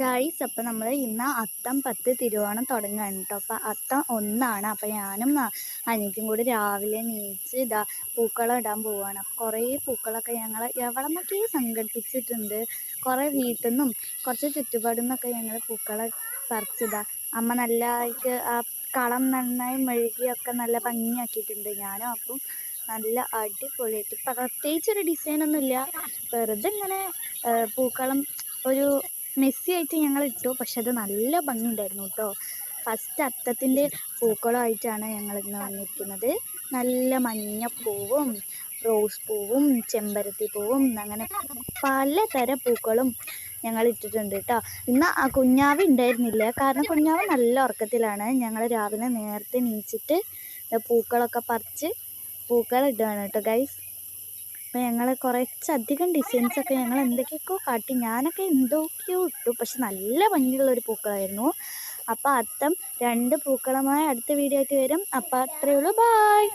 Guys അപ്പം നമ്മൾ ഇന്ന് അത്തം 10 തിരുവോണം തുടങ്ങുകയാണ് കേട്ടോ. അപ്പം അത്തം 1 അപ്പം ഞാനും അനിയത്തിയും കൂടി രാവിലെ എണീച്ച് പൂക്കളം ഇടാൻ പോവുകയാണ്. അപ്പം കുറേ പൂക്കളൊക്കെ ഞങ്ങൾ എവിടെ നിന്നൊക്കെ സംഘടിപ്പിച്ചിട്ടുണ്ട്. കുറേ വീട്ടിൽ നിന്നും കുറച്ച് ചുറ്റുപാടിൽ നിന്നൊക്കെ ഞങ്ങൾ പൂക്കളം പറിച്ചതാ. അമ്മ നല്ലതായിട്ട് ആ കളം നന്നായി മെഴുകിയൊക്കെ നല്ല ഭംഗിയാക്കിയിട്ടുണ്ട്. ഞാനും അപ്പം നല്ല അടിപൊളിയായിട്ട് പ്രത്യേകിച്ചൊരു ഡിസൈനൊന്നുമില്ല, വെറുതെ ഇങ്ങനെ പൂക്കളം ഒരു മെസ്സി ആയിട്ട് ഞങ്ങൾ ഇട്ടു. പക്ഷെ അത് നല്ല ഭംഗിയുണ്ടായിരുന്നു കേട്ടോ. ഫസ്റ്റ് അത്തത്തിൻ്റെ പൂക്കളമായിട്ടാണ് ഞങ്ങൾ ഇന്ന് വന്നിരിക്കുന്നത്. നല്ല മഞ്ഞപ്പൂവും റോസ് പൂവും ചെമ്പരത്തി പൂവും അങ്ങനെ പലതരം പൂക്കളും ഞങ്ങൾ ഇട്ടിട്ടുണ്ട് കേട്ടോ. ഇന്ന് ആ കുഞ്ഞാവ് ഉണ്ടായിരുന്നില്ല, കാരണം കുഞ്ഞാവ് നല്ല ഉറക്കത്തിലാണ്. ഞങ്ങൾ രാവിലെ നേരത്തെ എണീച്ചിട്ട് പൂക്കളൊക്കെ പറിച്ച് പൂക്കളിടുകയാണ് കേട്ടോ ഗൈസ്. അപ്പോൾ ഞങ്ങൾ കുറച്ചധികം ഡിസൈൻസൊക്കെ ഞങ്ങൾ എന്തൊക്കെയൊക്കെയോ കാട്ടി, ഞാനൊക്കെ എന്തൊക്കെയോ ഇട്ടു. പക്ഷെ നല്ല ഭംഗിയുള്ളൊരു പൂക്കളമായിരുന്നു. അപ്പോൾ അത്തം 2 പൂക്കളുമായി അടുത്ത വീഡിയോ ആയിട്ട് വരും. അപ്പോൾ അത്രയേ ഉള്ളൂ, ബായ്.